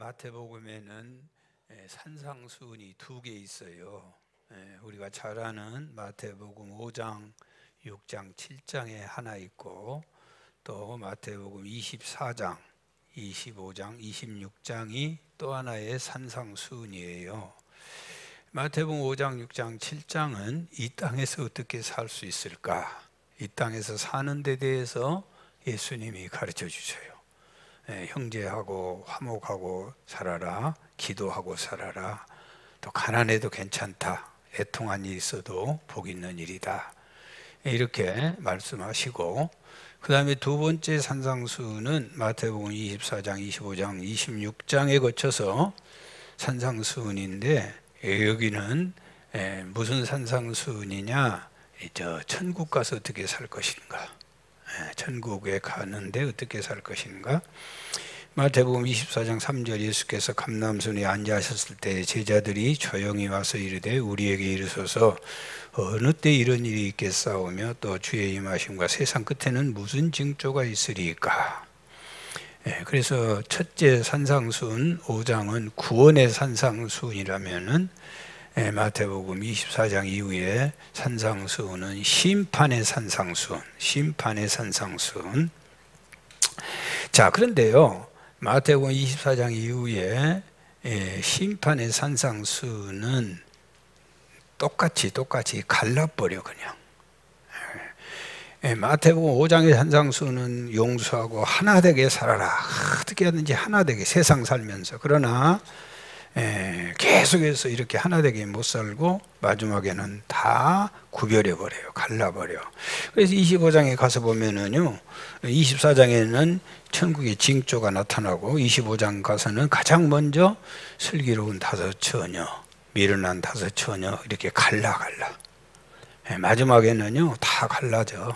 마태복음에는 산상수훈이 2개 있어요. 우리가 잘 아는 마태복음 5장, 6장, 7장에 하나 있고, 또 마태복음 24장, 25장, 26장이 또 하나의 산상수훈이에요. 마태복음 5장, 6장, 7장은 이 땅에서 어떻게 살 수 있을까? 이 땅에서 사는 데 대해서 예수님이 가르쳐 주셔요. 형제하고 화목하고 살아라, 기도하고 살아라, 또 가난해도 괜찮다, 애통한 일이 있어도 복 있는 일이다, 이렇게 말씀하시고, 그 다음에 두 번째 산상수훈은 마태복음 24장, 25장, 26장에 거쳐서 산상수훈인데, 여기는 무슨 산상수훈이냐, 천국 가서 어떻게 살 것인가, 천국에 가는데 어떻게 살 것인가. 마태복음 24장 3절, 예수께서 감람산에 앉아셨을 때 제자들이 조용히 와서 이르되 우리에게 이르소서 어느 때 이런 일이 있겠사오며 또 주의 임하심과 세상 끝에는 무슨 징조가 있으리까. 그래서 첫째 산상수훈 5장은 구원의 산상수훈이라면은, 마태복음 24장 이후에 산상수훈은 심판의 산상수훈, 심판의 산상수훈. 자, 그런데요, 마태복음 24장 이후에 심판의 산상수훈은 똑같이 갈라버려 그냥. 마태복음 5장의 산상수훈은 용서하고 하나 되게 살아라, 어떻게 하든지 하나 되게 세상 살면서. 그러나 계속해서 이렇게 하나 되게 못 살고 마지막에는 다 구별해 버려요, 갈라버려. 그래서 25장에 가서 보면은요, 24장에는 천국의 징조가 나타나고 25장 가서는 가장 먼저 슬기로운 5 처녀, 미련한 5 처녀, 이렇게 갈라. 마지막에는요 다 갈라져.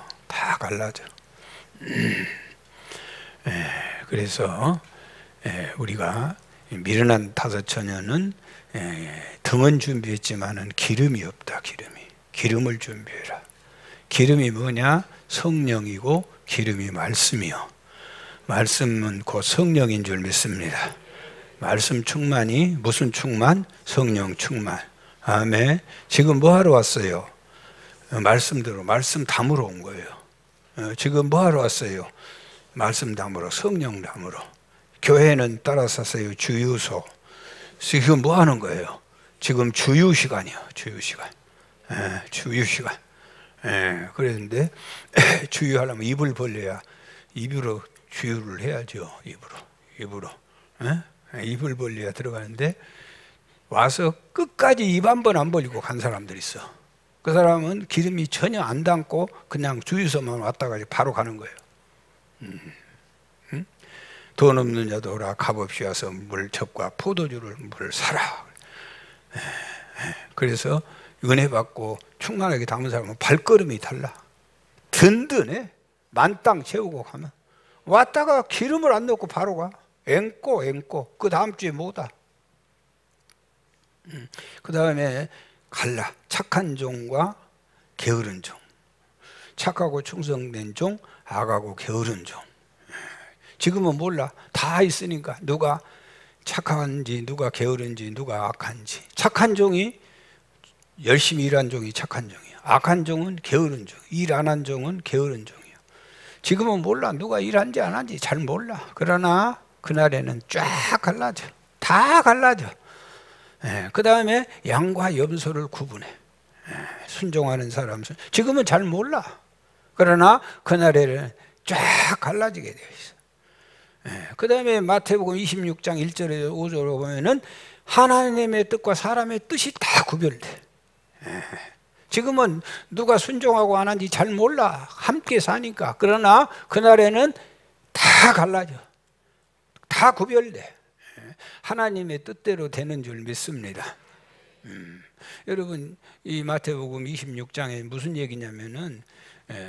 그래서 우리가 미련한 5 처녀는 등은 준비했지만은 기름이 없다. 기름을 준비해라. 기름이 뭐냐? 성령이고 기름이 말씀이요. 말씀은 곧 성령인 줄 믿습니다. 말씀 충만이 무슨 충만? 성령 충만. 아멘. 지금 뭐 하러 왔어요? 말씀대로 말씀 담으러 온 거예요. 지금 뭐 하러 왔어요? 말씀 담으러, 성령 담으러. 교회는 따라서세요. 주유소. 지금 뭐 하는 거예요? 지금 주유 시간이요. 주유 시간. 그랬는데 주유하려면 입을 벌려야, 입으로 주유를 해야죠. 입으로. 입을 벌려야 들어가는데, 와서 끝까지 입 한 번 안 벌리고 간 사람들 있어. 그 사람은 기름이 전혀 안 담고 그냥 주유소만 왔다가 바로 가는 거예요. 돈 없는 자도 오라, 값없이 와서 물첩과 포도주를 물 사라. 그래서 은혜 받고 충만하게 담은 사람은 발걸음이 달라. 든든해. 만땅 채우고 가면. 왔다가 기름을 안 넣고 바로 가. 앵꼬. 그 다음 주에 못 와. 그 다음에 갈라. 착한 종과 게으른 종. 착하고 충성된 종, 악하고 게으른 종. 지금은 몰라. 다 있으니까. 누가 착한지, 누가 게으른지, 누가 악한지. 착한 종이, 열심히 일한 종이 착한 종이야. 악한 종은 게으른 종. 일 안 한 종은 게으른 종이야. 지금은 몰라. 누가 일한지 안 한지 잘 몰라. 그러나 그날에는 쫙 갈라져. 다 갈라져. 그 다음에 양과 염소를 구분해. 순종하는 사람. 지금은 잘 몰라. 그러나 그날에는 쫙 갈라지게 되어 있어. 그 다음에 마태복음 26장 1절에서 5절을 보면은 하나님의 뜻과 사람의 뜻이 다 구별돼. 지금은 누가 순종하고 안 한지 잘 몰라. 함께 사니까. 그러나 그날에는 다 갈라져. 다 구별돼. 하나님의 뜻대로 되는 줄 믿습니다. 여러분, 이 마태복음 26장에 무슨 얘기냐면은,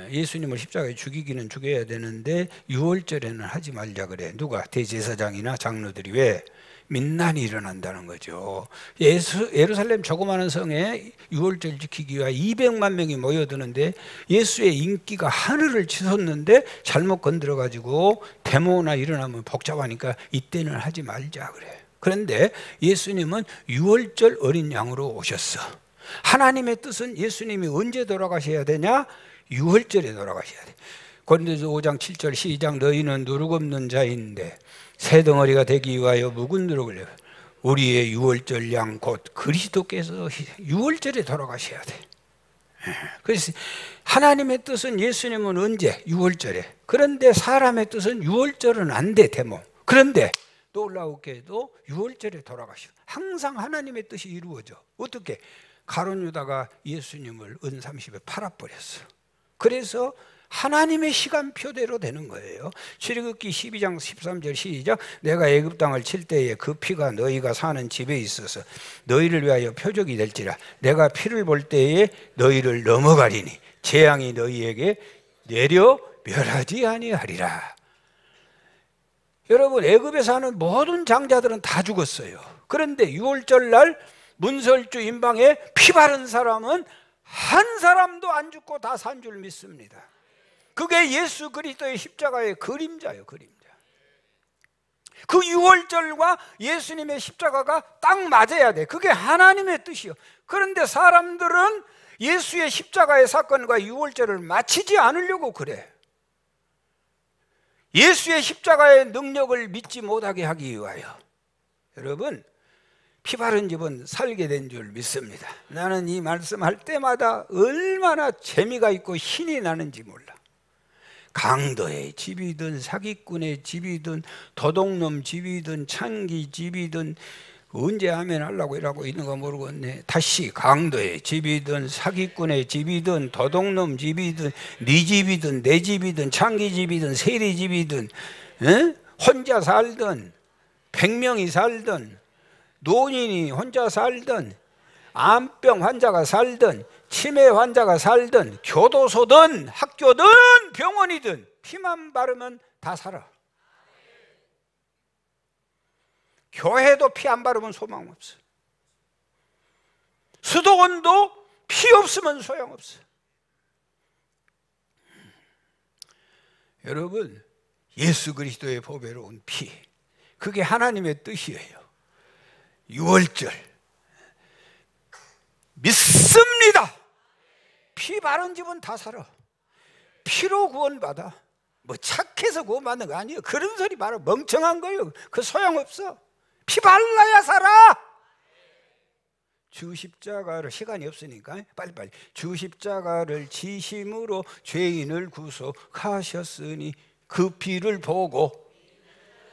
예수님을 십자가에 죽이기는 죽여야 되는데 6월절에는 하지 말자 그래. 누가? 대제사장이나 장로들이. 왜? 민난이 일어난다는 거죠. 예루살렘 조그마한 성에 6월절 지키기 위해 200만 명이 모여드는데 예수의 인기가 하늘을 치솟는데 잘못 건드려 가지고 데모나 일어나면 복잡하니까 이때는 하지 말자 그래. 그런데 예수님은 유월절 어린 양으로 오셨어. 하나님의 뜻은 예수님이 언제 돌아가셔야 되냐? 유월절에 돌아가셔야 돼. 고린도서 5장 7절 시작. 너희는 누룩 없는 자인데 새 덩어리가 되기 위하여 묵은 누룩을 내어 우리의 유월절 양 곧 그리스도께서 유월절에 돌아가셔야 돼. 그래서 하나님의 뜻은 예수님은 언제? 유월절에. 그런데 사람의 뜻은 유월절은 안 돼, 대모. 그런데 놀라우게도 유월절에 돌아가셔. 항상 하나님의 뜻이 이루어져. 어떻게? 가룟 유다가 예수님을 은 30에 팔아버렸어. 그래서 하나님의 시간표대로 되는 거예요. 출애굽기 12장 13절 시작. 내가 애굽 땅을 칠 때에 그 피가 너희가 사는 집에 있어서 너희를 위하여 표적이 될지라. 내가 피를 볼 때에 너희를 넘어가리니 재앙이 너희에게 내려 멸하지 아니하리라. 여러분, 애굽에 사는 모든 장자들은 다 죽었어요. 그런데 유월절 날 문설주 임방에 피 바른 사람은 한 사람도 안 죽고 다 산 줄 믿습니다. 그게 예수 그리스도의 십자가의 그림자예요, 그림자. 그 유월절과 예수님의 십자가가 딱 맞아야 돼. 그게 하나님의 뜻이요. 그런데 사람들은 예수의 십자가의 사건과 유월절을 맞추지 않으려고 그래. 예수의 십자가의 능력을 믿지 못하게 하기 위하여. 여러분, 피 바른 집은 살게 된 줄 믿습니다. 나는 이 말씀할 때마다 얼마나 재미가 있고 신이 나는지 몰라. 강도의 집이든 사기꾼의 집이든 도둑놈 집이든 창기 집이든 언제 하면 하려고 이러고 있는 거 모르겠네. 다시 강도의 집이든 사기꾼의 집이든 도둑놈 집이든 네 집이든 내 집이든 창기 집이든 세리 집이든 혼자 살든 100명이 살든 노인이 혼자 살든 암병 환자가 살든 치매 환자가 살든 교도소든 학교든 병원이든 피만 바르면 다 살아. 교회도 피 안 바르면 소망 없어. 수도원도 피 없으면 소용없어. 여러분, 예수 그리스도의 보배로 온 피, 그게 하나님의 뜻이에요. 유월절 믿습니다. 피 바른 집은 다 살아. 피로 구원받아. 뭐 착해서 구원받는 거 아니에요. 그런 소리 말아. 멍청한 거예요. 그 소용없어. 피 발라야 살아. 주 십자가를, 시간이 없으니까 빨리빨리. 주 십자가를 지심으로 죄인을 구속하셨으니 그 피를 보고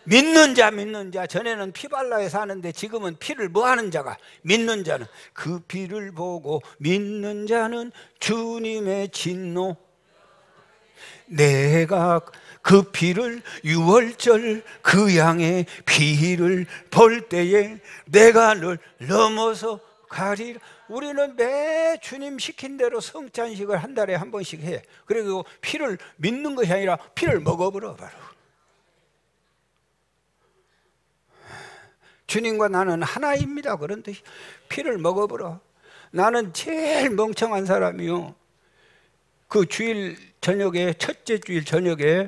믿는 자, 믿는 자. 전에는 피 발라야 사는데 지금은 피를 뭐 하는 자가? 믿는 자는. 그 피를 보고 믿는 자는 주님의 진노. 내가 그 피를 유월절 그 양의 피를 볼 때에 내가 늘 넘어서 가리라. 우리는 매 주님 시킨 대로 성찬식을 한 달에 한 번씩 해. 그리고 피를 믿는 것이 아니라 피를 먹어버려 바로. 주님과 나는 하나입니다. 그런데 피를 먹어버려. 나는 제일 멍청한 사람이요. 그 주일 저녁에, 첫째 주일 저녁에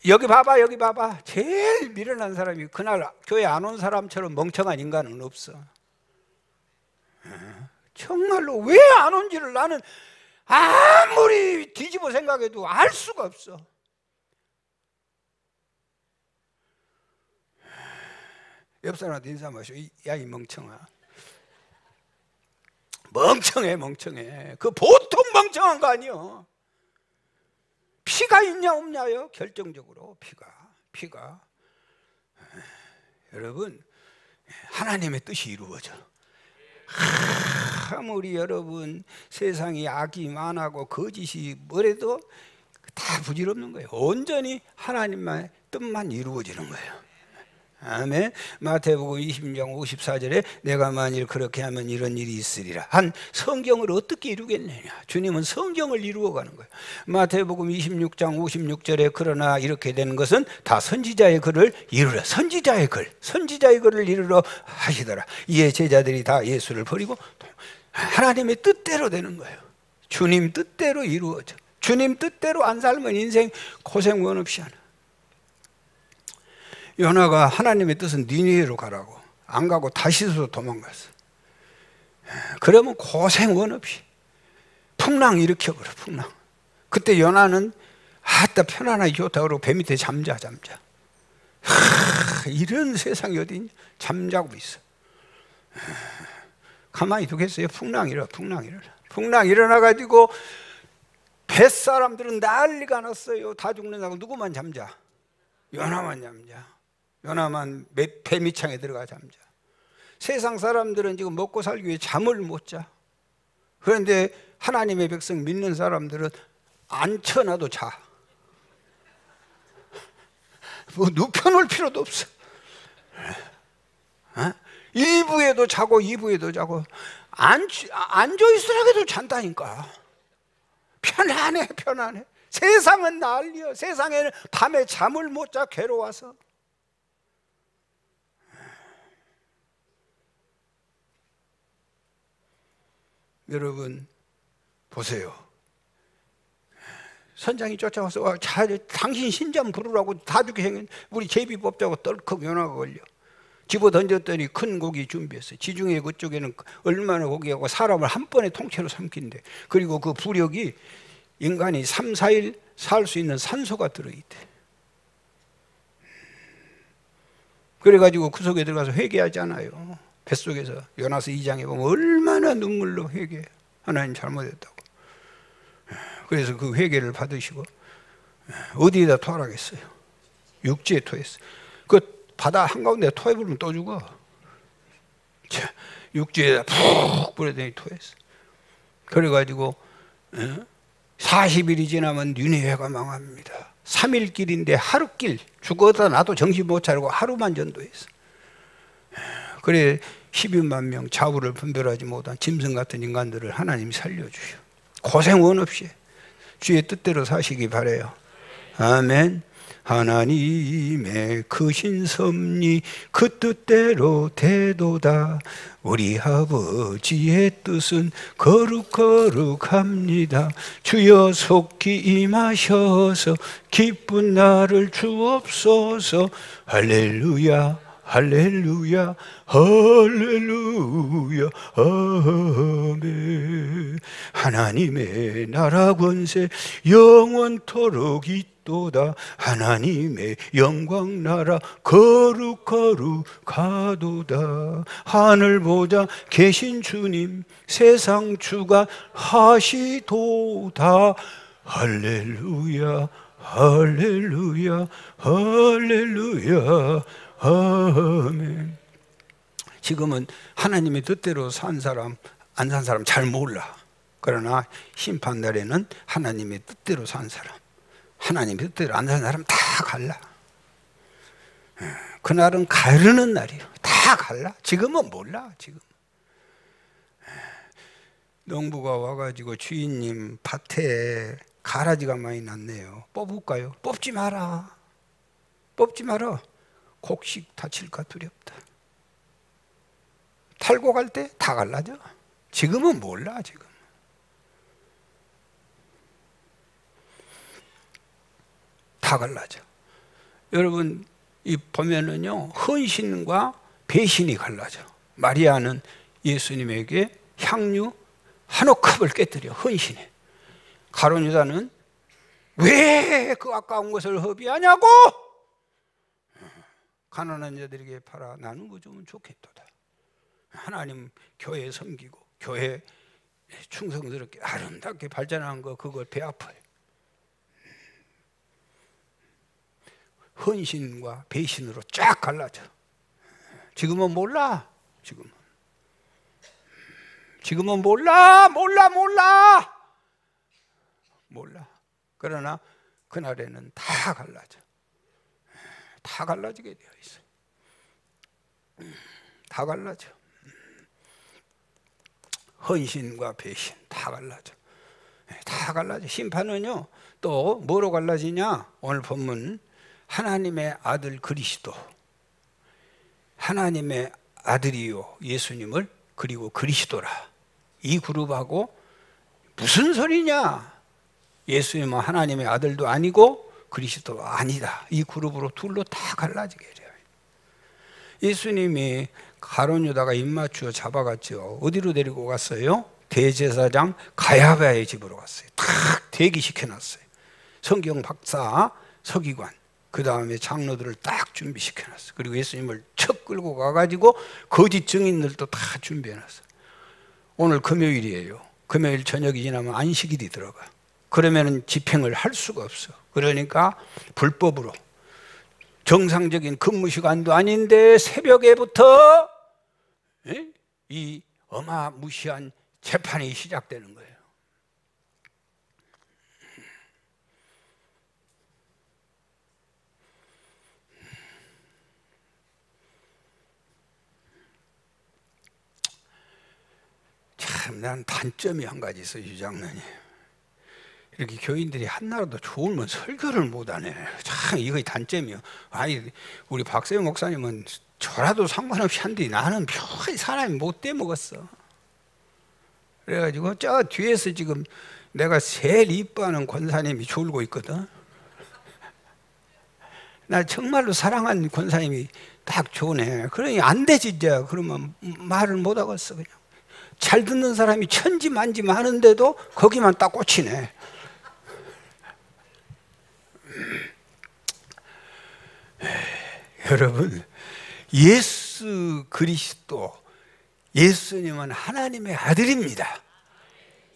여기 봐봐, 여기 봐봐. 제일 미련한 사람이, 그날 교회 안 온 사람처럼 멍청한 인간은 없어. 정말로 왜 안 온지를 나는 아무리 뒤집어 생각해도 알 수가 없어. 옆 사람한테 인사 마셔. 야, 이 멍청아. 멍청해, 멍청해. 그 보통 멍청한 거 아니요. 피가 있냐 없냐요? 결정적으로 피가. 여러분, 하나님의 뜻이 이루어져. 아무리 여러분 세상이 악이 많고 거짓이 뭐래도 다 부질없는 거예요. 온전히 하나님의 뜻만 이루어지는 거예요. 아멘. 마태복음 20장 54절에 내가 만일 그렇게 하면 이런 일이 있으리라 한 성경을 어떻게 이루겠느냐. 주님은 성경을 이루어가는 거예요. 마태복음 26장 56절에 그러나 이렇게 되는 것은 다 선지자의 글을 이루라. 선지자의 글을 이루러 하시더라. 이에 제자들이 다 예수를 버리고 하나님의 뜻대로 되는 거예요. 주님 뜻대로 이루어져. 주님 뜻대로 안 살면 인생 고생 원 없이 하는. 요나가 하나님의 뜻은 니느웨로 가라고. 안 가고 다시스로 도망갔어. 그러면 고생 원 없이 풍랑 일으켜버려. 풍랑. 그때 요나는 아따 편안하게 좋다 그러고 배 밑에 잠자. 이런 세상이 어디 있냐. 잠자고 있어. 가만히 두겠어요. 풍랑 일어나가지고 뱃사람들은 난리가 났어요. 다 죽는다고. 누구만 잠자? 요나만 잠자. 요나만 배 밑창에 들어가 잠자. 세상 사람들은 지금 먹고 살기 위해 잠을 못 자. 그런데 하나님의 백성 믿는 사람들은 앉혀놔도 자. 뭐 눕혀놓을 필요도 없어. 1부에도 자고 2부에도 자고 앉아있으라고 해도 잔다니까. 편안해. 세상은 난리야. 세상에는 밤에 잠을 못 자. 괴로워서. 여러분 보세요. 선장이 쫓아와서 당신 신장 부르라고 다 죽게 생긴 우리 제비 뽑자고 떨컥 요나가 걸려. 집어 던졌더니 큰 고기 준비했어요. 지중해 그쪽에는 얼마나 고기하고 사람을 한 번에 통째로 삼킨대. 그리고 그 부력이 인간이 3, 4일 살 수 있는 산소가 들어있대. 그래가지고 그 속에 들어가서 회개하잖아요. 뱃속에서 요나서 2장에 보면 얼마나 눈물로 회개해. 하나님 잘못했다고. 그래서 그 회개를 받으시고 어디에다 토하라겠어요? 육지에 토했어요. 그 바다 한가운데 토해버리면 또 죽어. 육지에다 푹 뿌려대니 토했어. 그래가지고 40일이 지나면 니느웨가 망합니다. 3일 길인데 하루 길. 죽어다 나도 정신 못 차리고 하루만 전도했어. 그래 12만 명 좌우를 분별하지 못한 짐승 같은 인간들을 하나님이 살려주셔. 고생 원 없이 주의 뜻대로 사시기 바라요. 아멘. 하나님의 크신 섭리 그 뜻대로 되도다. 우리 아버지의 뜻은 거룩합니다. 주여 속히 임하셔서 기쁜 날을 주옵소서. 할렐루야 할렐루야 할렐루야 아멘. 하나님의 나라 권세 영원토록 있도다. 하나님의 영광 나라 거룩하도다. 하늘 보자 계신 주님 세상 주가 하시도다. 할렐루야 할렐루야 할렐루야 아멘. 지금은 하나님의 뜻대로 산 사람 안 산 사람 잘 몰라. 그러나 심판날에는 하나님의 뜻대로 산 사람 하나님의 뜻대로 안 산 사람 다 갈라. 그날은 가르는 날이에요. 다 갈라. 지금은 몰라. 지금 농부가 와가지고 주인님 밭에 가라지가 많이 났네요. 뽑을까요? 뽑지 마라. 곡식 다칠까 두렵다. 탈고 갈 때 다 갈라져. 지금은 몰라. 지금 다 갈라져. 여러분 이 보면은요 헌신과 배신이 갈라져. 마리아는 예수님에게 향유 한 옥합을 깨뜨려 헌신해. 가룟 유다는 왜 그 아까운 것을 허비하냐고. 가난한 자들에게 팔아 나누고 주면 좋겠도다. 하나님 교회 섬기고 교회 충성스럽게 아름답게 발전한 거 그걸 배 아파요. 헌신과 배신으로 쫙 갈라져. 지금은 몰라. 지금은 몰라. 그러나 그날에는 다 갈라져. 다 갈라지게 되어 있어요. 다 갈라져. 헌신과 배신 다 갈라져. 다 갈라져. 심판은요 또 뭐로 갈라지냐. 오늘 본문 하나님의 아들 그리스도, 하나님의 아들이요 예수님을 그리고 그리스도라. 이 그룹하고 무슨 소리냐. 예수님은 하나님의 아들도 아니고 그리스도가 아니다. 이 그룹으로 둘로 다 갈라지게 돼요. 예수님이 가룟 유다가 입맞추어 잡아갔죠. 어디로 데리고 갔어요? 대제사장 가야바의 집으로 갔어요. 탁 대기시켜놨어요. 성경 박사, 서기관, 그 다음에 장로들을 딱 준비시켜놨어요. 그리고 예수님을 척 끌고 가가지고 거짓 증인들도 다 준비해놨어요. 오늘 금요일이에요. 금요일 저녁이 지나면 안식일이 들어가. 그러면은 집행을 할 수가 없어. 그러니까 불법으로 정상적인 근무 시간도 아닌데 새벽에부터 이 어마무시한 재판이 시작되는 거예요. 참, 난 단점이 한 가지 있어요, 이 장면이. 이렇게 교인들이 한나라도 좋으면 설교를 못하네. 참, 이거 단점이요. 아니, 우리 박세영 목사님은 저라도 상관없이 한데 나는 별 사람이 못 떼먹었어. 그래가지고 저 뒤에서 지금 내가 제일 이뻐하는 권사님이 졸고 있거든. 나 정말로 사랑하는 권사님이 딱 좋네. 그러니 안 되지 이제. 그러면 말을 못 하겠어 그냥. 잘 듣는 사람이 천지 만지 많은데도 거기만 딱 꽂히네. 여러분, 예수 그리스도, 예수님은 하나님의 아들입니다.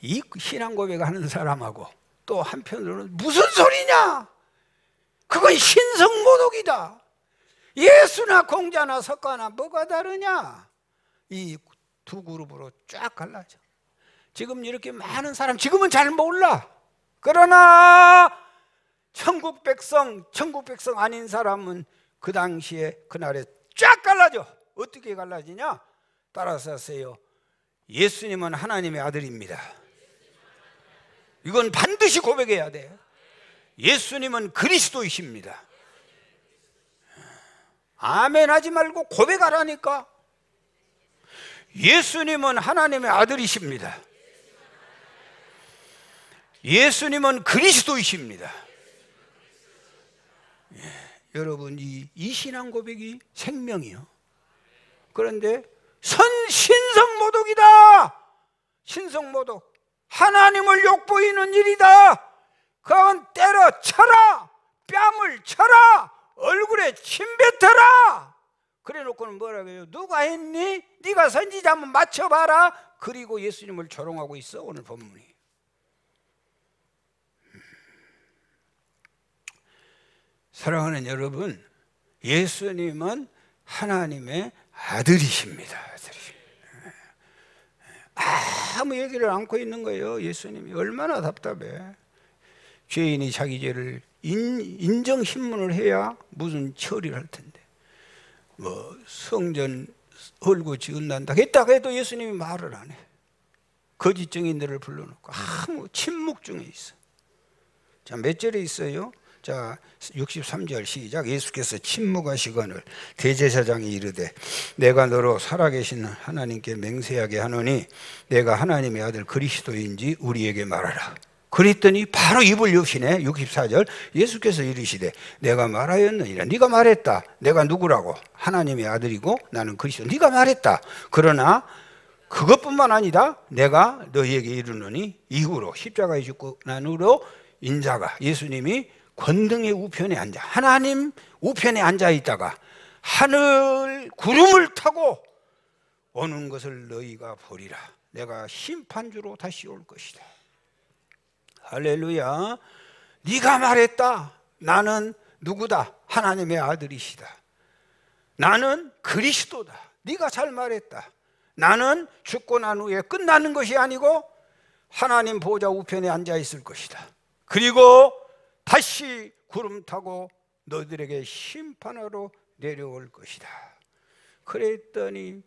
이 신앙 고백하는 사람하고 또 한편으로는 무슨 소리냐? 그건 신성모독이다. 예수나 공자나 석가나 뭐가 다르냐? 이 두 그룹으로 쫙 갈라져. 지금 이렇게 많은 사람 지금은 잘 몰라. 그러나 천국 백성 아닌 사람은 그 당시에 그날에 쫙 갈라져. 어떻게 갈라지냐? 따라서 하세요. 예수님은 하나님의 아들입니다. 이건 반드시 고백해야 돼. 예수님은 그리스도이십니다. 아멘 하지 말고 고백하라니까. 예수님은 하나님의 아들이십니다. 예수님은 그리스도이십니다. 여러분, 이 신앙 고백이 생명이요. 그런데 신성모독이다. 신성모독. 하나님을 욕보이는 일이다. 그건 때려쳐라. 뺨을 쳐라. 얼굴에 침 뱉어라. 그래 놓고는 뭐라고 해요? 누가 했니? 네가 선지자면 맞춰봐라. 그리고 예수님을 조롱하고 있어 오늘 본문이. 사랑하는 여러분, 예수님은 하나님의 아들이십니다. 아무 얘기를 않고 있는 거예요. 예수님이 얼마나 답답해. 죄인이 자기 죄를 인정신문을 해야 무슨 처리를 할 텐데, 뭐 성전 헐고 지은단다 했다가 해도 예수님이 말을 안 해. 거짓 증인들을 불러놓고 아무 침묵 중에 있어. 자, 몇 절에 있어요? 자, 63절 시작. 예수께서 침묵하시거늘 대제사장이 이르되 내가 너로 살아계신 하나님께 맹세하게 하노니 내가 하나님의 아들 그리스도인지 우리에게 말하라. 그랬더니 바로 입을 여시네. 64절 예수께서 이르시되 내가 말하였느니라. 네가 말했다. 내가 누구라고? 하나님의 아들이고 나는 그리스도. 네가 말했다. 그러나 그것뿐만 아니다. 내가 너희에게 이르노니 이후로 십자가에 죽고 난 후로 인자가, 예수님이 권능의 우편에 앉아, 하나님 우편에 앉아 있다가 하늘 구름을 타고 오는 것을 너희가 보리라. 내가 심판주로 다시 올 것이다. 할렐루야. 네가 말했다. 나는 누구다? 하나님의 아들이시다. 나는 그리스도다. 네가 잘 말했다. 나는 죽고 난 후에 끝나는 것이 아니고 하나님 보좌 우편에 앉아 있을 것이다. 그리고 다시 구름 타고 너희들에게 심판하러 내려올 것이다. 그랬더니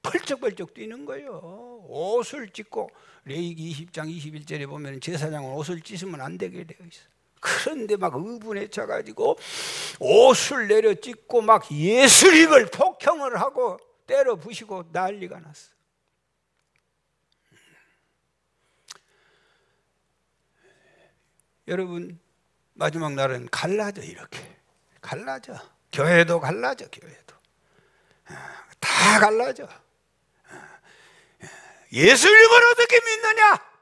펄쩍펄쩍 뛰는 거예요. 옷을 찢고, 레위기 20장 21절에 보면 제사장은 옷을 찢으면 안 되게 되어 있어. 그런데 막 의분에 차가지고 옷을 내려 찢고 막 예수님을 폭행을 하고 때려 부시고 난리가 났어. 여러분, 마지막 날은 갈라져. 이렇게 갈라져. 교회도 갈라져. 교회도 다 갈라져. 예수님을 어떻게 믿느냐?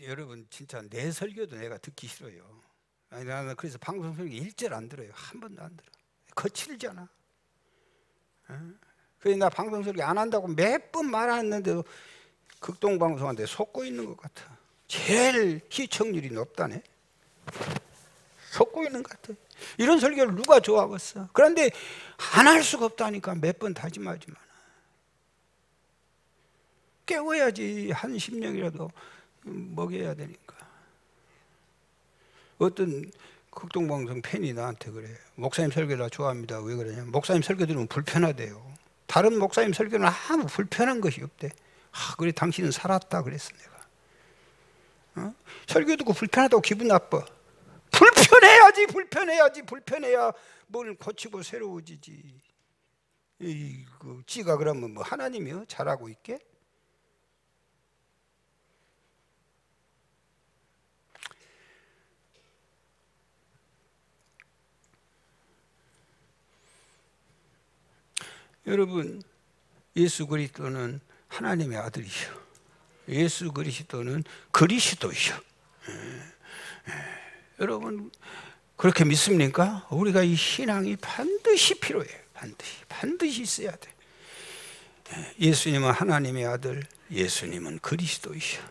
여러분 진짜 내 설교도 내가 듣기 싫어요. 아니, 나는 그래서 방송 설교 일절 안 들어요. 한 번도 안 들어. 거칠잖아. 그래서 나 방송 설교 안 한다고 몇 번 말했는데도 극동방송한테 속고 있는 것 같아. 제일 시청률이 높다네. 속고 있는 것 같아. 이런 설교를 누가 좋아하겠어? 그런데 안 할 수가 없다니까. 몇 번 다짐하지만 깨워야지. 한 심령이라도 먹여야 되니까. 어떤 극동방송 팬이 나한테 그래. 목사님 설교를 좋아합니다. 왜 그러냐? 목사님 설교 들으면 불편하대요. 다른 목사님 설교는 아무 불편한 것이 없대. 그래 당신은 살았다 그랬어 내가. 설교 듣고 불편하다고 기분 나빠. 불편해야 뭘 고치고 새로워지지. 지가 그러면 뭐 하나님이요? 잘하고 있게? 여러분, 예수 그리스도는 하나님의 아들이셔. 예수 그리스도는 그리스도이셔. 여러분 그렇게 믿습니까? 우리가 이 신앙이 반드시 필요해요. 반드시 있어야 돼. 예수님은 하나님의 아들, 예수님은 그리스도이셔.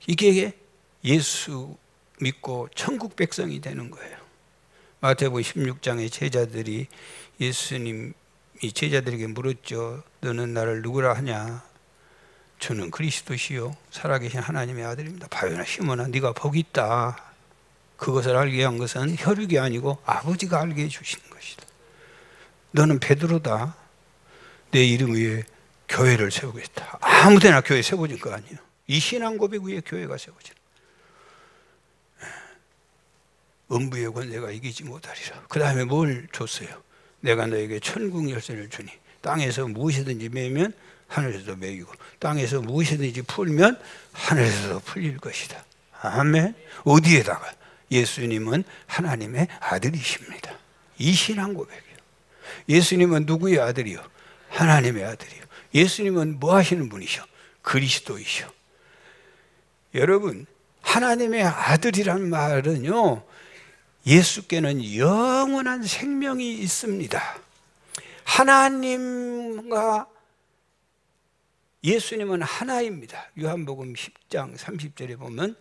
이게 예수 믿고 천국 백성이 되는 거예요. 마태복음 16장에 제자들이 예수님이 제자들에게 물었죠. 너는 나를 누구라 하냐? 저는 그리스도시요 살아계신 하나님의 아들입니다. 바요나 시몬아 네가 복이 있다. 그것을 알게 한 것은 혈육이 아니고 아버지가 알게 해주시는 것이다. 너는 베드로다. 내 이름 위에 교회를 세우겠다. 아무데나 교회 세워진 거 아니에요. 이 신앙 고백 위에 교회가 세워진. 음부의 권세가 이기지 못하리라. 그 다음에 뭘 줬어요? 내가 너에게 천국 열쇠를 주니 땅에서 무엇이든지 매면 하늘에서도 매이고 땅에서 무엇이든지 풀면 하늘에서도 풀릴 것이다. 아멘. 어디에다가? 예수님은 하나님의 아들이십니다. 이 신앙 고백이요. 예수님은 누구의 아들이요? 하나님의 아들이요. 예수님은 뭐 하시는 분이셔? 그리스도이셔. 여러분 하나님의 아들이란 말은요, 예수께는 영원한 생명이 있습니다. 하나님과 예수님은 하나입니다. 요한복음 10장 30절에 보면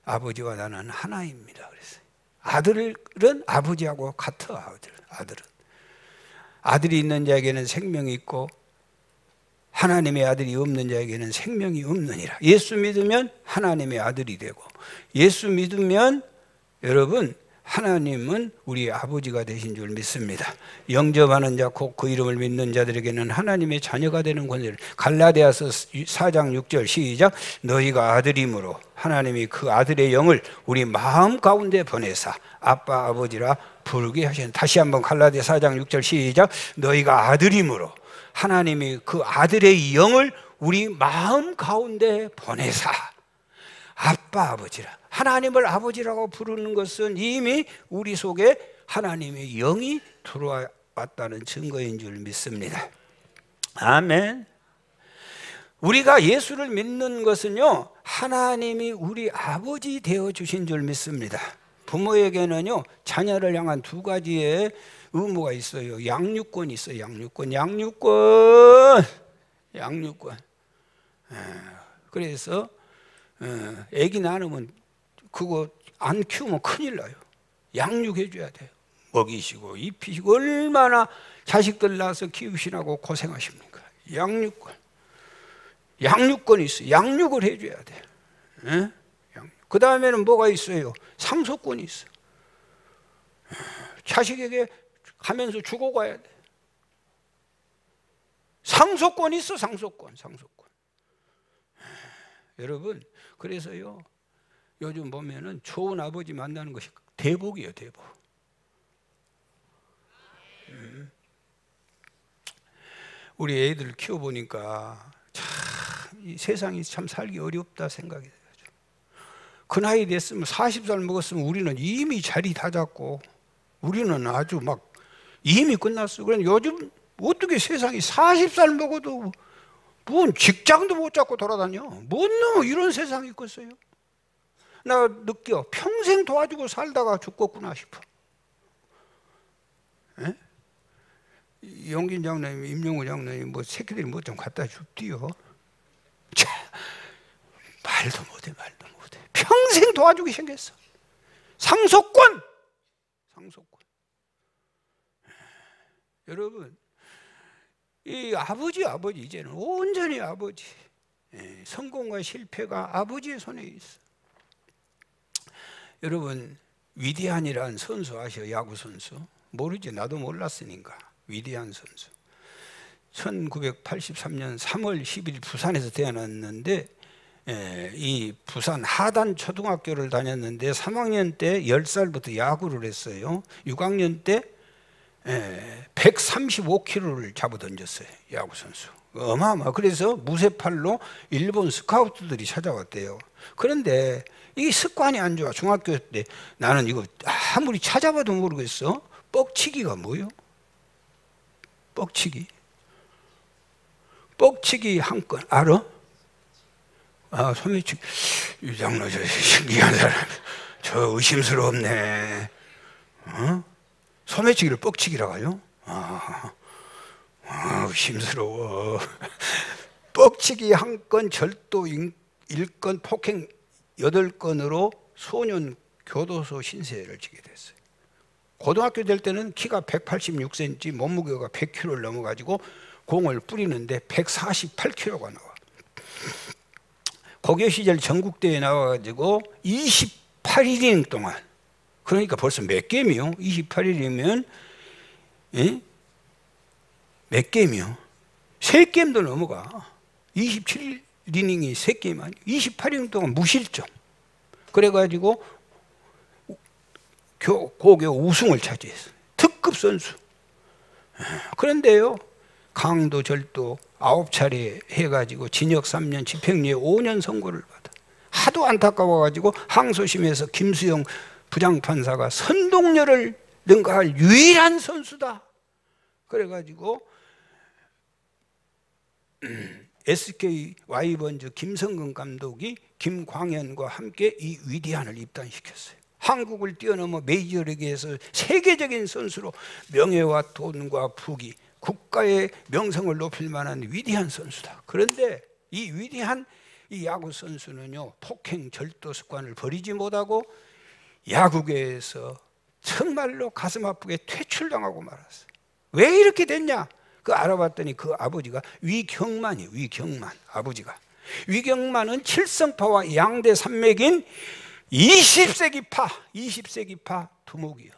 아버지와 나는 하나입니다 그랬어요. 아들은 아버지하고 같아. 아들은 아들이 있는 자에게는 생명이 있고 하나님의 아들이 없는 자에게는 생명이 없느니라. 예수 믿으면 하나님의 아들이 되고, 예수 믿으면 여러분 하나님은 우리 아버지가 되신 줄 믿습니다. 영접하는 자 곧 그 이름을 믿는 자들에게는 하나님의 자녀가 되는 권세를. 갈라디아서 4장 6절 시작. 너희가 아들이므로 하나님이 그 아들의 영을 우리 마음 가운데 보내사 아빠 아버지라 부르게 하시는. 다시 한번 갈라디아 4장 6절 시작. 너희가 아들이므로 하나님이 그 아들의 영을 우리 마음 가운데 보내사 아빠 아버지라. 하나님을 아버지라고 부르는 것은 이미 우리 속에 하나님의 영이 들어왔다는 증거인 줄 믿습니다. 아멘. 우리가 예수를 믿는 것은요, 하나님이 우리 아버지 되어 주신 줄 믿습니다. 부모에게는요 자녀를 향한 두 가지의 의무가 있어요. 양육권이 있어요. 양육권. 그래서 애기 낳으면 그거 안 키우면 큰일 나요. 양육해 줘야 돼요. 먹이시고 입히시고 얼마나 자식들 낳아서 키우시라고 고생하십니까? 양육권이 있어요. 양육을 해 줘야 돼요. 그 다음에는 뭐가 있어요? 상속권이 있어. 자식에게 가면서 주고 가야 돼. 상속권이 있어. 상속권. 여러분 그래서요 요즘 보면은 좋은 아버지 만나는 것이 대복이에요. 대복. 우리 애들을 키워보니까 참 이 세상이 참 살기 어렵다 생각이 돼요. 그 나이 됐으면 40살 먹었으면 우리는 이미 자리 다 잡고 우리는 아주 막 이미 끝났어. 그럼 요즘 어떻게 세상이 40살 먹어도 뭔 직장도 못 잡고 돌아다녀? 뭔 놈 이런 세상이 있겠어요? 나 느껴 평생 도와주고 살다가 죽겠구나 싶어. 에? 용긴 장로님, 임영우 장로님 뭐 새끼들이 뭐 좀 갖다 줍디요. 자, 말도 못해. 평생 도와주기 생겼어. 상속권. 여러분, 이 아버지 이제는 온전히 아버지. 성공과 실패가 아버지의 손에 있어. 여러분, 위대한이라는 선수 아셔? 야구 선수? 모르지. 나도 몰랐으니까. 위대한 선수. 1983년 3월 10일 부산에서 태어났는데 이 부산 하단 초등학교를 다녔는데 3학년 때 10살부터 야구를 했어요. 6학년 때 135kg를 잡아 던졌어요. 야구 선수. 어마어마. 그래서 무쇠팔로 일본 스카우트들이 찾아왔대요. 그런데 이 습관이 안 좋아. 중학교 때 나는 이거 아무리 찾아봐도 모르겠어. 뻑치기가 뭐요? 뻑치기 한 건 알아? 아, 소매치기. 유장로 저 신기한 사람. 저 의심스럽네. 어? 소매치기를 뻑치기라고 하죠? 의심스러워. 뻑치기 한 건, 절도 1건, 폭행 8건으로 소년 교도소 신세를 지게 됐어요. 고등학교 될 때는 키가 186cm, 몸무게가 100kg를 넘어가지고 공을 뿌리는데 148kg가 나와. 고교 시절 전국대회에 나와가지고 28이닝 동안, 그러니까 벌써 몇 게임이요? 28일이면 몇 게임이요? 3게임도 넘어가. 27이닝이 3게임 아니에요? 28이닝 동안 무실점. 그래가지고 고교 우승을 차지했어요. 특급 선수. 그런데요, 강도 절도 9차례 해가지고 징역 3년, 집행유예 5년 선고를 받아. 하도 안타까워가지고 항소심에서 김수영 부장판사가 선동열을 능가할 유일한 선수다. 그래가지고 SK 와이번즈 김성근 감독이 김광현과 함께 이 위대한을 입단시켰어요. 한국을 뛰어넘어 메이저리그에서 세계적인 선수로 명예와 돈과 부귀, 국가의 명성을 높일 만한 위대한 선수다. 그런데 이 위대한 이 야구 선수는요, 폭행 절도 습관을 버리지 못하고 야구계에서 정말로 가슴 아프게 퇴출당하고 말았어요. 왜 이렇게 됐냐? 그 알아봤더니 그 아버지가 위경만이에요. 위경만 아버지가. 위경만은 칠성파와 양대 산맥인 20세기파 두목이요.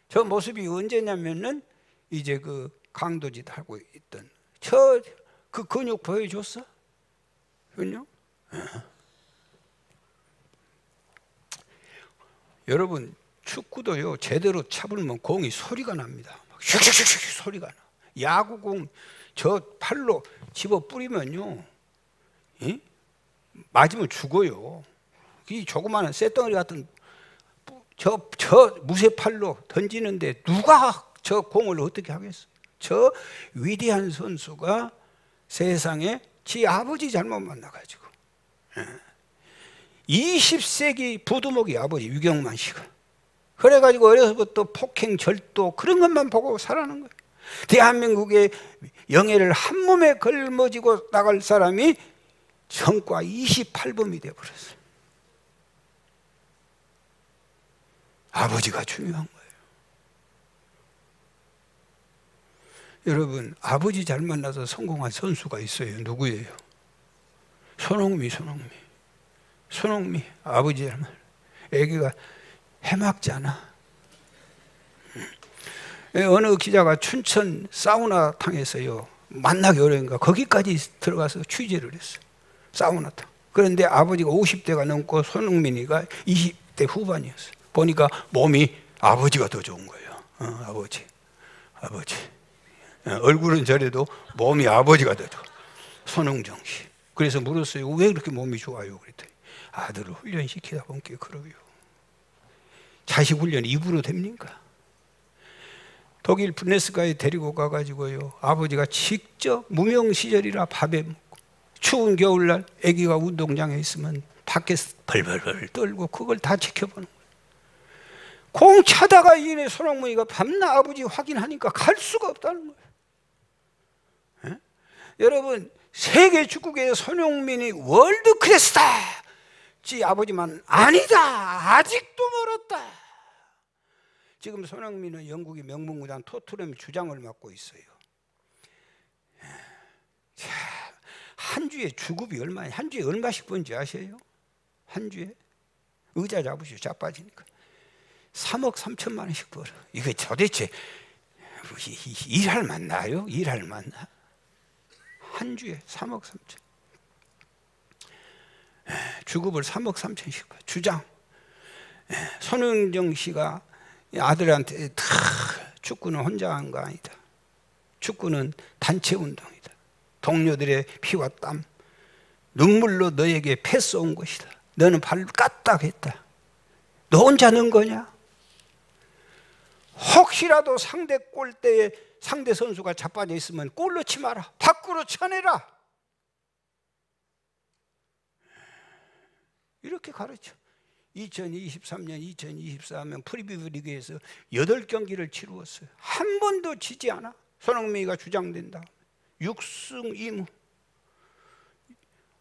저 모습이 언제냐면은 이제 그 강도짓 하고 있던 그 근육 보여줬어? 근육? 여러분, 축구도요, 제대로 차불면 공이 소리가 납니다. 슉슉슉슉 소리가 나. 야구공 저 팔로 집어 뿌리면요, 맞으면 죽어요. 이 조그마한 쇳덩어리 같은 저 무쇠팔로 던지는데 누가 저 공을 어떻게 하겠어요? 저 위대한 선수가 세상에 지 아버지 잘못 만나가지고 20세기 부두목이 아버지 위경만 씨가 그래가지고 어려서부터 폭행 절도 그런 것만 보고 살아난 거예요. 대한민국의 영예를 한 몸에 걸머쥐고 나갈 사람이 전과 28범이 되어버렸어요. 아버지가 중요한 거예요. 여러분, 아버지 잘 만나서 성공한 선수가 있어요. 누구예요? 손흥미 아버지 잘 만나. 애기가 해맑잖아. 어느 기자가 춘천 사우나탕에서요, 만나기 어려우니까 거기까지 들어가서 취재를 했어요. 사우나탕. 그런데 아버지가 50대가 넘고 손흥민이가 20대 후반이었어요. 보니까 몸이 아버지가 더 좋은 거예요. 아버지. 얼굴은 저래도 몸이 아버지가 더 좋아. 손흥정 씨. 그래서 물었어요. 왜 그렇게 몸이 좋아요? 그랬더니 아들을 훈련시키다 보니까 그러요. 자식 훈련이 입으로 됩니까? 독일 분데스가에 데리고 가가지고요, 아버지가 직접 무명 시절이라 밥에 먹고, 추운 겨울날 아기가 운동장에 있으면 밖에서 벌벌벌 떨고 그걸 다 지켜보는 거예요. 공 차다가 이내 손흥민이가 밤낮 아버지 확인하니까 갈 수가 없다는 거예요. 에? 여러분, 세계 축구계의 손흥민이 월드 클래스다. 지 아버지만 아니다. 아직도 멀었다. 지금 손흥민은 영국의 명문구단 토트넘 주장을 맡고 있어요. 자, 한 주에 주급이 얼마냐? 한 주에 얼마씩 버는지 아세요? 한 주에? 의자 잡으시오. 자빠지니까 3억 3천만 원씩 벌어. 이거 도대체 일할 만나요? 일할 만나? 한 주에 3억 3천. 주급을 3억 3천씩 벌어. 주장. 손흥정 씨가 아들한테 다 축구는 혼자 한 거 아니다. 축구는 단체 운동이다. 동료들의 피와 땀, 눈물로 너에게 패스 온 것이다. 너는 발을 까딱했다. 너 혼자 넣은 거냐? 혹시라도 상대 골대에 상대 선수가 자빠져 있으면 골 넣지 마라. 밖으로 쳐내라. 이렇게 가르쳐. 2023년, 2024년 프리미어 리그에서 8경기를 치루었어요. 한 번도 지지 않아. 손흥민이가 주장된다. 6승 2무.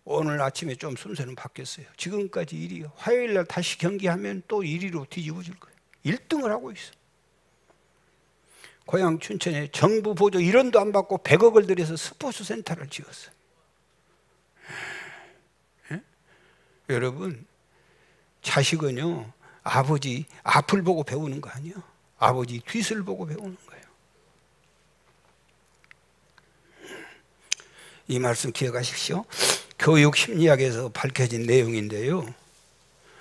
오늘 아침에 좀 순서는 바뀌었어요. 지금까지 1위요. 화요일날 다시 경기하면 또 1위로 뒤집어질 거예요. 1등을 하고 있어. 고향 춘천에 정부 보조 1원도 안 받고 100억을 들여서 스포츠 센터를 지었어요. 예? 여러분, 자식은요, 아버지 앞을 보고 배우는 거 아니에요. 아버지 뒤를 보고 배우는 거예요. 이 말씀 기억하십시오. 교육 심리학에서 밝혀진 내용인데요,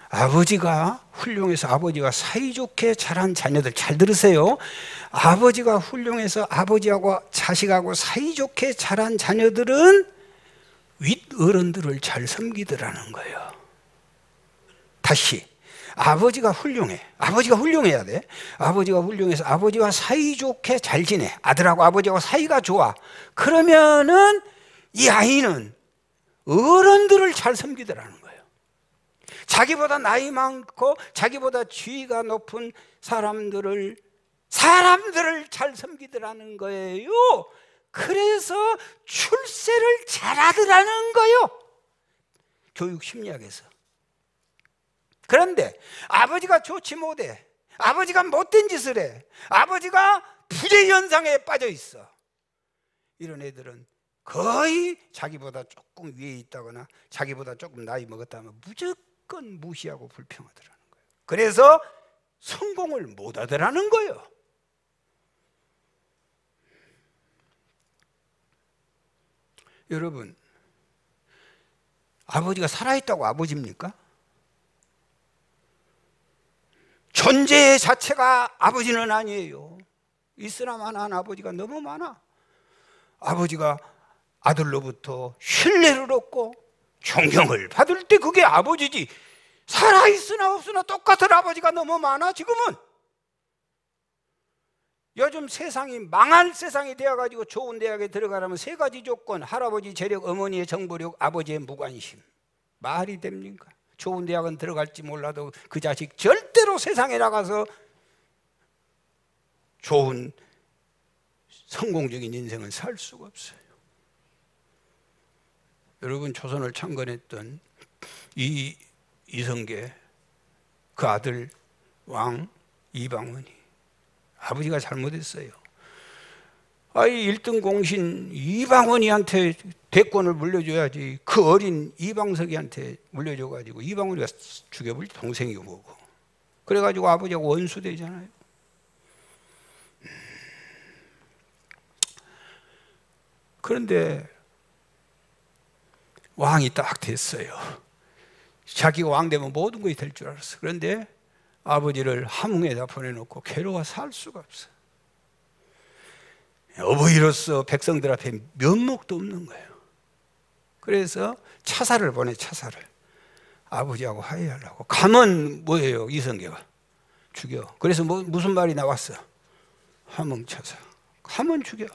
아버지가 훌륭해서 아버지와 사이좋게 자란 자녀들, 잘 들으세요. 아버지가 훌륭해서 아버지하고 자식하고 사이좋게 자란 자녀들은 윗어른들을 잘 섬기더라는 거예요. 다시, 아버지가 훌륭해. 아버지가 훌륭해야 돼. 아버지가 훌륭해서 아버지와 사이좋게 잘 지내. 아들하고 아버지하고 사이가 좋아. 그러면은 이 아이는 어른들을 잘 섬기더라는 거예요. 자기보다 나이 많고 자기보다 지위가 높은 사람들을 잘 섬기더라는 거예요. 그래서 출세를 잘하더라는 거예요. 교육 심리학에서. 그런데 아버지가 좋지 못해. 아버지가 못된 짓을 해. 아버지가 부재현상에 빠져 있어. 이런 애들은 거의 자기보다 조금 위에 있다거나 자기보다 조금 나이 먹었다면 무조건 무시하고 불평하더라는 거예요. 그래서 성공을 못 하더라는 거예요. 여러분, 아버지가 살아있다고 아버지입니까? 존재 자체가 아버지는 아니에요. 있으나마나한 아버지가 너무 많아. 아버지가 아들로부터 신뢰를 얻고 존경을 받을 때 그게 아버지지, 살아있으나 없으나 똑같은 아버지가 너무 많아. 지금은 요즘 세상이 망할 세상이 되어가지고 좋은 대학에 들어가려면 3가지 조건: 할아버지 재력, 어머니의 정보력, 아버지의 무관심. 말이 됩니까? 좋은 대학은 들어갈지 몰라도 그 자식 절대로 세상에 나가서 좋은 성공적인 인생을 살 수가 없어요. 여러분, 조선을 창건했던 이 이성계, 그 아들 왕 이방원이 아버지가 잘못했어요. 아이 1등 공신 이방원이한테 대권을 물려줘야지. 그 어린 이방석이한테 물려줘가지고 이방원이가 죽여버리. 동생이 뭐고. 그래가지고 아버지하고 원수되잖아요. 그런데 왕이 딱 됐어요. 자기가 왕 되면 모든 것이 될 줄 알았어. 그런데 아버지를 함흥에다 보내놓고 괴로워 살 수가 없어. 어버이로서 백성들 앞에 면목도 없는 거예요. 그래서 차사를 보내. 차사를. 아버지하고 화해하려고. 가면 뭐예요? 이성계가 죽여. 그래서 무슨 말이 나왔어? 화멍쳐서 가면 죽여.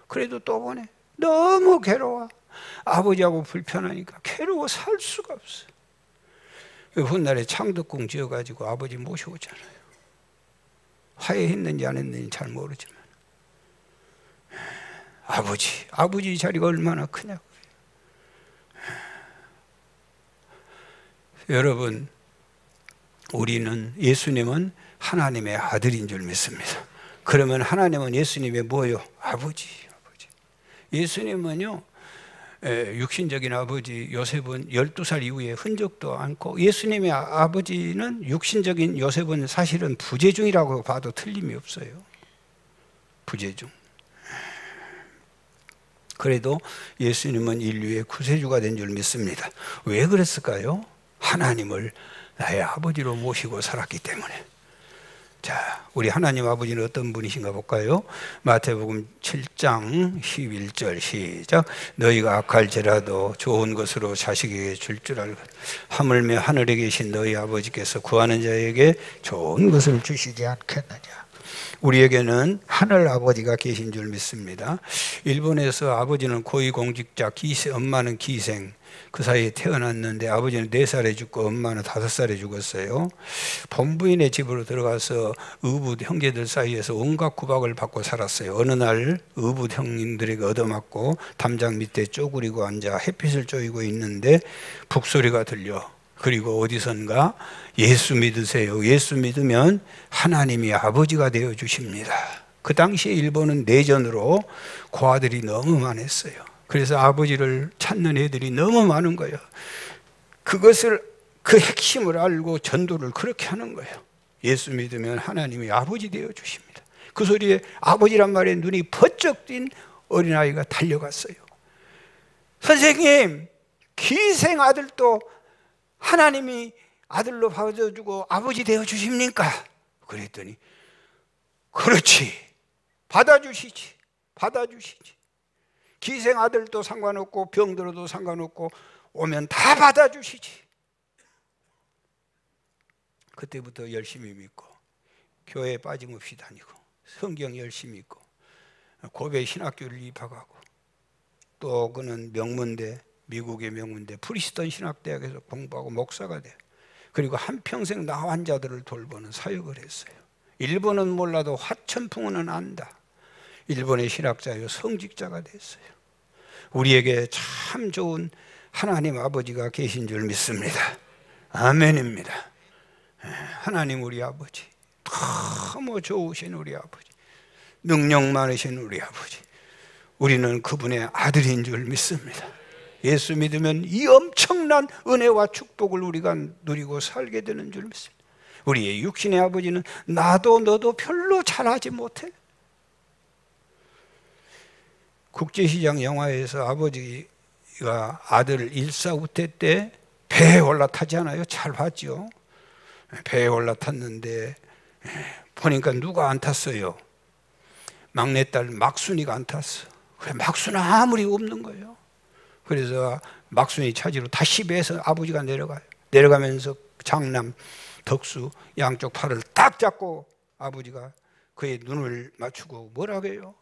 그래도 또 보내. 너무 괴로워. 아버지하고 불편하니까 괴로워 살 수가 없어. 훗날에 창덕궁 지어가지고 아버지 모셔오잖아요. 화해했는지 안 했는지 잘 모르지만 아버지 자리가 얼마나 크냐고요. 여러분, 우리는 예수님은 하나님의 아들인 줄 믿습니다. 그러면 하나님은 예수님의 뭐요? 아버지. 예수님은요, 육신적인 아버지 요셉은 12살 이후에 흔적도 않고, 예수님의 아버지는 육신적인 요셉은 사실은 부재중이라고 봐도 틀림이 없어요. 부재중. 그래도 예수님은 인류의 구세주가 된 줄 믿습니다. 왜 그랬을까요? 하나님을 나의 아버지로 모시고 살았기 때문에. 자, 우리 하나님 아버지는 어떤 분이신가 볼까요? 마태복음 7장 11절 시작. 너희가 악할지라도 좋은 것으로 자식에게 줄 알고 하물며 하늘에 계신 너희 아버지께서 구하는 자에게 좋은 것을 주시지 않겠느냐. 우리에게는 하늘 아버지가 계신 줄 믿습니다. 일본에서 아버지는 고위공직자, 엄마는 기생, 그 사이에 태어났는데 아버지는 4살에 죽고 엄마는 5살에 죽었어요. 본부인의 집으로 들어가서 의붓 형제들 사이에서 온갖 구박을 받고 살았어요. 어느 날 의붓 형님들에게 얻어맞고 담장 밑에 쪼그리고 앉아 햇빛을 쬐고 있는데 북소리가 들려. 그리고 어디선가 예수 믿으세요. 예수 믿으면 하나님이 아버지가 되어 주십니다. 그 당시에 일본은 내전으로 고아들이 너무 많았어요. 그래서 아버지를 찾는 애들이 너무 많은 거예요. 그 핵심을 알고 전도를 그렇게 하는 거예요. 예수 믿으면 하나님이 아버지 되어 주십니다. 그 소리에 아버지란 말에 눈이 번쩍 띈 어린아이가 달려갔어요. 선생님, 기생 아들도 하나님이 아들로 받아주고 아버지 되어 주십니까? 그랬더니 그렇지, 받아주시지. 기생 아들도 상관없고 병들어도 상관없고 오면 다 받아주시지. 그때부터 열심히 믿고 교회에 빠짐없이 다니고 성경 열심히 읽고 고베 신학교를 입학하고 또 그는 미국의 명문대 프리스턴 신학대학에서 공부하고 목사가 돼. 그리고 한평생 나 환자들을 돌보는 사역을 했어요. 일본은 몰라도 화천풍은 안다. 일본의 신학자요 성직자가 됐어요. 우리에게 참 좋은 하나님 아버지가 계신 줄 믿습니다. 아멘입니다. 하나님 우리 아버지, 너무 좋으신 우리 아버지, 능력 많으신 우리 아버지, 우리는 그분의 아들인 줄 믿습니다. 예수 믿으면 이 엄청난 은혜와 축복을 우리가 누리고 살게 되는 줄 믿습니다. 우리의 육신의 아버지는 나도 너도 별로 잘하지 못해. 국제시장 영화에서 아버지가 아들 일사후퇴 때 배에 올라타지 않아요? 잘 봤죠? 배에 올라탔는데 보니까 누가 안 탔어요? 막내딸 막순이가 안 탔어. 그래, 막순은 아무리 없는 거예요. 그래서 막순이 차지로 다시 배에서 아버지가 내려가요. 내려가면서 장남 덕수 양쪽 팔을 딱 잡고 아버지가 그의 눈을 맞추고 뭐라고 해요?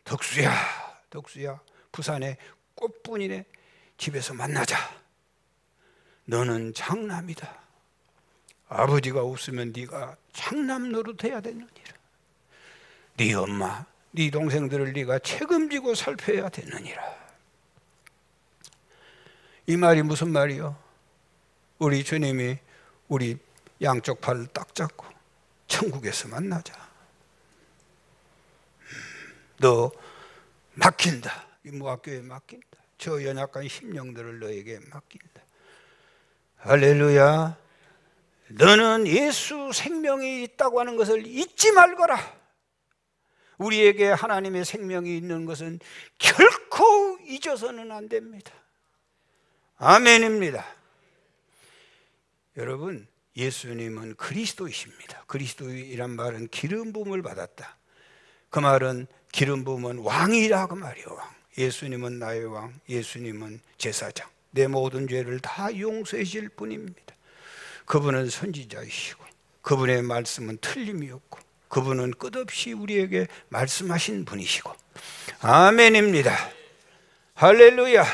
덕수야, 부산의 꽃분이네 집에서 만나자. 너는 장남이다. 아버지가 없으면 네가 장남 노릇해야 되느니라. 네 엄마, 네 동생들을 네가 책임지고 살펴야 되느니라. 이 말이 무슨 말이요? 우리 주님이 우리 양쪽 팔을 딱 잡고 천국에서 만나자. 너 맡긴다. 이 무학교에 맡긴다. 저 연약한 심령들을 너에게 맡긴다. 할렐루야. 너는 예수 생명이 있다고 하는 것을 잊지 말거라. 우리에게 하나님의 생명이 있는 것은 결코 잊어서는 안 됩니다. 아멘입니다. 여러분, 예수님은 그리스도이십니다. 그리스도이란 말은 기름 부음을 받았다. 그 말은 기름 부음은 왕이라 그 말이요. 왕. 예수님은 나의 왕, 예수님은 제사장. 내 모든 죄를 다 용서해 주실 분입니다. 그분은 선지자이시고 그분의 말씀은 틀림이 없고 그분은 끝없이 우리에게 말씀하신 분이시고 아멘입니다. 할렐루야.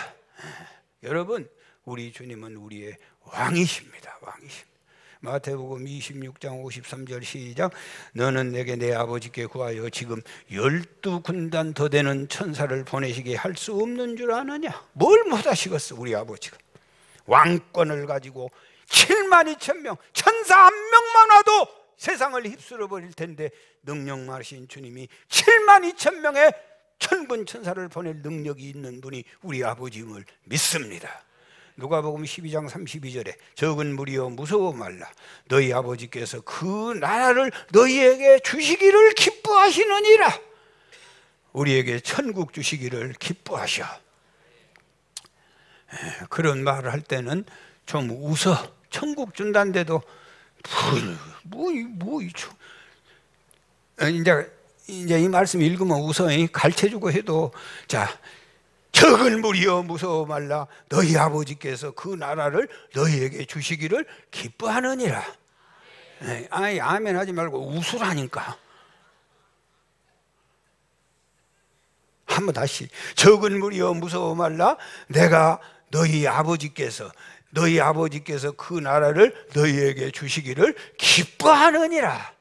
여러분, 우리 주님은 우리의 왕이십니다. 왕이십니다. 마태복음 26장 53절 시작. 너는 내게 내 아버지께 구하여 지금 12군단 더 되는 천사를 보내시게 할 수 없는 줄 아느냐? 뭘 못하시겠어 우리 아버지가. 왕권을 가지고 7만 2천 명, 천사 한 명만 와도 세상을 휩쓸어 버릴 텐데 능력 많으신 주님이 7만 2천 명의 천군 천사를 보낼 능력이 있는 분이 우리 아버지임을 믿습니다. 누가복음 12장 32절에 적은 무리여 무서워 말라. 너희 아버지께서 그 나라를 너희에게 주시기를 기뻐하시느니라. 우리에게 천국 주시기를 기뻐하셔. 그런 말을 할 때는 좀 웃어. 천국 준다는데도 이제 이 말씀 읽으면 웃어. 가르쳐주고 해도 자, 적은 무리여 무서워 말라. 너희 아버지께서 그 나라를 너희에게 주시기를 기뻐하느니라. 아니 아멘 하지 말고 웃으라니까. 한번 다시. 적은 무리여 무서워 말라. 내가 너희 아버지께서 그 나라를 너희에게 주시기를 기뻐하느니라.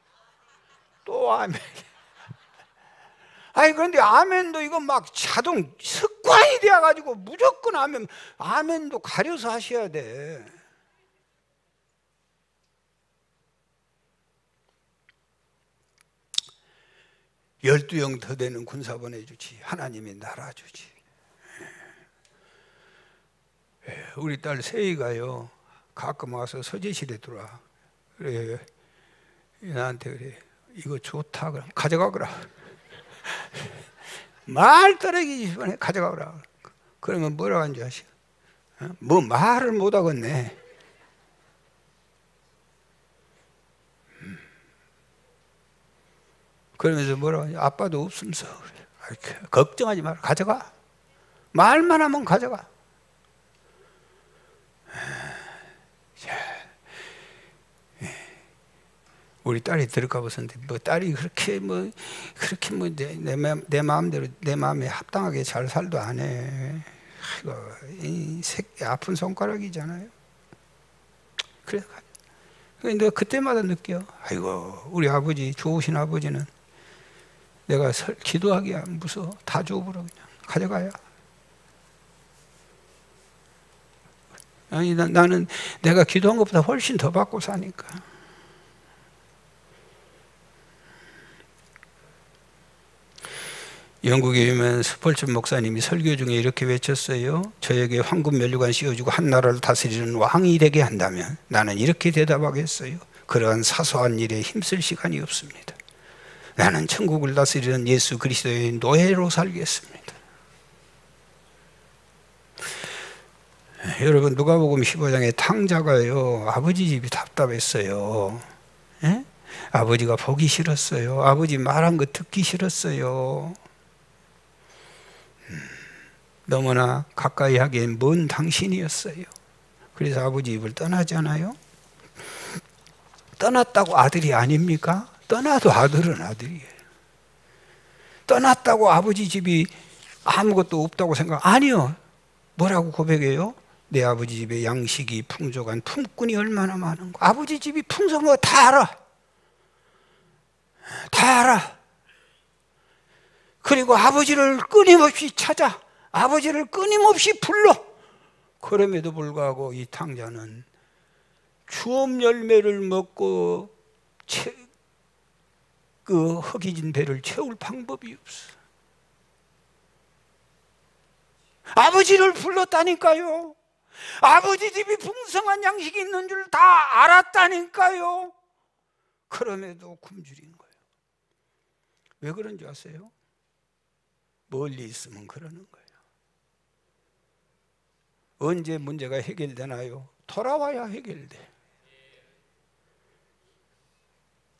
또 아멘. 아니 그런데 아멘도 이거 막 자동 습관이 되어가지고 무조건 아멘도 가려서 하셔야 돼. 열두 영 더 되는 군사 보내주지. 하나님이 나라 주지. 우리 딸 세희가요 가끔 와서 서재실에 들어와. 그래 나한테 그래 이거 좋다 그럼 가져가거라. 말 떨어지기 전에 가져가거라. 그러면 뭐라고 하는지 아시오? 뭐 말을 못하겠네. 그러면서 뭐라고 하냐? 아빠도 없으면서 그래. 걱정하지 마라. 가져가. 말만 하면 가져가. 우리 딸이 들을까 보셨는데 뭐 딸이 그렇게 내 마음대로 내 마음에 합당하게 잘 살도 안 해. 아이고, 이 새끼 아픈 손가락이잖아요. 그래서 내가 그때마다 느껴. 아이고 우리 아버지 좋으신 아버지는 내가 기도하기야 무서워. 다 줘버려 그냥 가져가야. 아니 나는 내가 기도한 것보다 훨씬 더 받고 사니까. 영국에 유명한 스펄전 목사님이 설교 중에 이렇게 외쳤어요. 저에게 황금 면류관 씌워주고 한 나라를 다스리는 왕이 되게 한다면 나는 이렇게 대답하겠어요. 그러한 사소한 일에 힘쓸 시간이 없습니다. 나는 천국을 다스리는 예수 그리스도의 노예로 살겠습니다. 여러분 누가복음 15장에 탕자가요 아버지 집이 답답했어요. 에? 아버지가 보기 싫었어요. 아버지 말한 거 듣기 싫었어요. 너무나 가까이 하기엔 먼 당신이었어요. 그래서 아버지 집을 떠나잖아요. 떠났다고 아들이 아닙니까? 떠나도 아들은 아들이에요. 떠났다고 아버지 집이 아무것도 없다고 생각 아니요. 뭐라고 고백해요? 내 아버지 집에 양식이 풍족한 품꾼이 얼마나 많은가. 아버지 집이 풍성한 거 다 알아. 다 알아. 그리고 아버지를 끊임없이 찾아. 아버지를 끊임없이 불러. 그럼에도 불구하고 이 탕자는 주업 열매를 먹고 그 허기진 배를 채울 방법이 없어. 아버지를 불렀다니까요. 아버지 집이 풍성한 양식이 있는 줄 다 알았다니까요. 그럼에도 굶주린 거예요. 왜 그런 줄 아세요? 멀리 있으면 그러는 거예요. 언제 문제가 해결되나요? 돌아와야 해결돼.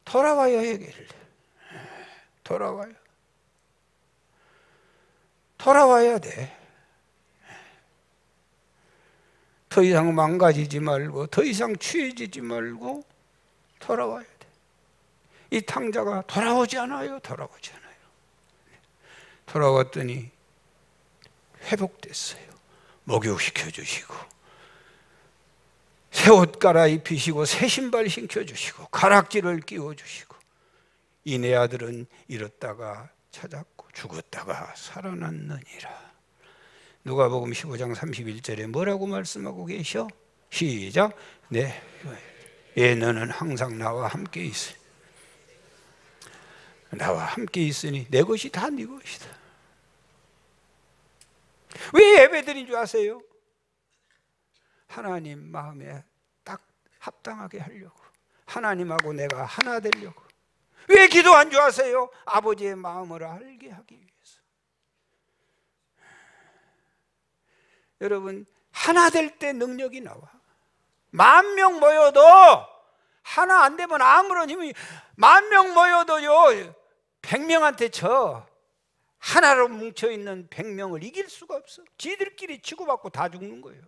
돌아와야 해결돼. 돌아와야 돼. 더 이상 망가지지 말고 더 이상 취해지지 말고 돌아와야 돼. 이 탕자가 돌아오지 않아요. 돌아오지 않아요. 돌아왔더니 회복됐어요. 목욕시켜 주시고 새 옷 갈아입히시고 새 신발 신겨주시고 가락지를 끼워주시고 이 내 아들은 잃었다가 찾았고 죽었다가 살아났느니라. 누가복음 15장 31절에 뭐라고 말씀하고 계셔? 시작. 네, 너는 항상 나와 함께 있어. 나와 함께 있으니 내 것이 다 네 것이다. 왜 예배드린 줄 아세요? 하나님 마음에 딱 합당하게 하려고, 하나님하고 내가 하나 되려고. 왜 기도한 줄 아세요? 아버지의 마음을 알게 하기 위해서. 여러분, 하나 될 때 능력이 나와. 10,000명 모여도 하나 안 되면 아무런 힘이, 10,000명 모여도요 100명한테 쳐. 하나로 뭉쳐있는 100명을 이길 수가 없어. 지들끼리 치고받고 다 죽는 거예요.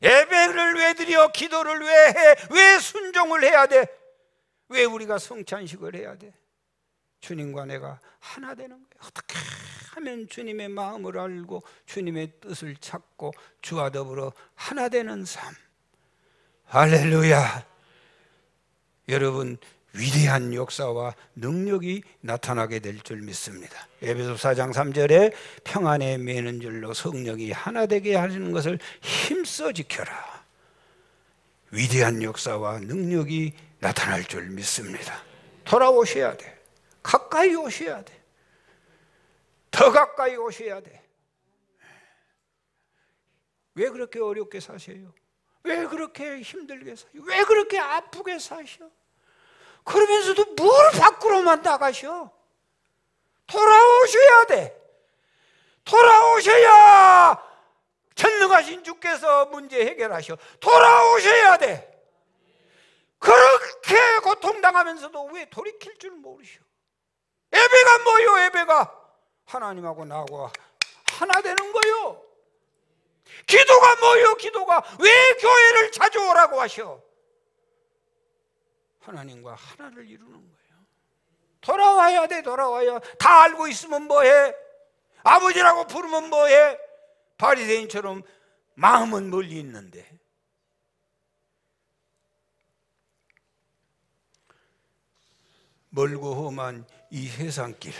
예배를 왜 드려? 기도를 왜 해? 왜 순종을 해야 돼? 왜 우리가 성찬식을 해야 돼? 주님과 내가 하나 되는 거예요. 어떻게 하면 주님의 마음을 알고 주님의 뜻을 찾고 주와 더불어 하나 되는 삶. 할렐루야. 여러분, 위대한 역사와 능력이 나타나게 될 줄 믿습니다. 에베소 4장 3절에 평안에 매는 줄로 성령이 하나 되게 하시는 것을 힘써 지켜라. 위대한 역사와 능력이 나타날 줄 믿습니다. 돌아오셔야 돼. 가까이 오셔야 돼. 더 가까이 오셔야 돼. 왜 그렇게 어렵게 사세요? 왜 그렇게 힘들게 사요? 왜 그렇게 아프게 사셔? 그러면서도 뭘 밖으로만 나가셔? 돌아오셔야 돼. 돌아오셔야 전능하신 주께서 문제 해결하셔. 돌아오셔야 돼. 그렇게 고통당하면서도 왜 돌이킬 줄 모르셔? 예배가 뭐요? 예배가 하나님하고 나하고 하나 되는 거요. 기도가 뭐요? 기도가 왜 교회를 찾아오라고 하셔? 하나님과 하나를 이루는 거예요. 돌아와야 돼. 돌아와야. 다 알고 있으면 뭐해? 아버지라고 부르면 뭐해? 바리새인처럼 마음은 멀리 있는데. 멀고 험한 이 세상길,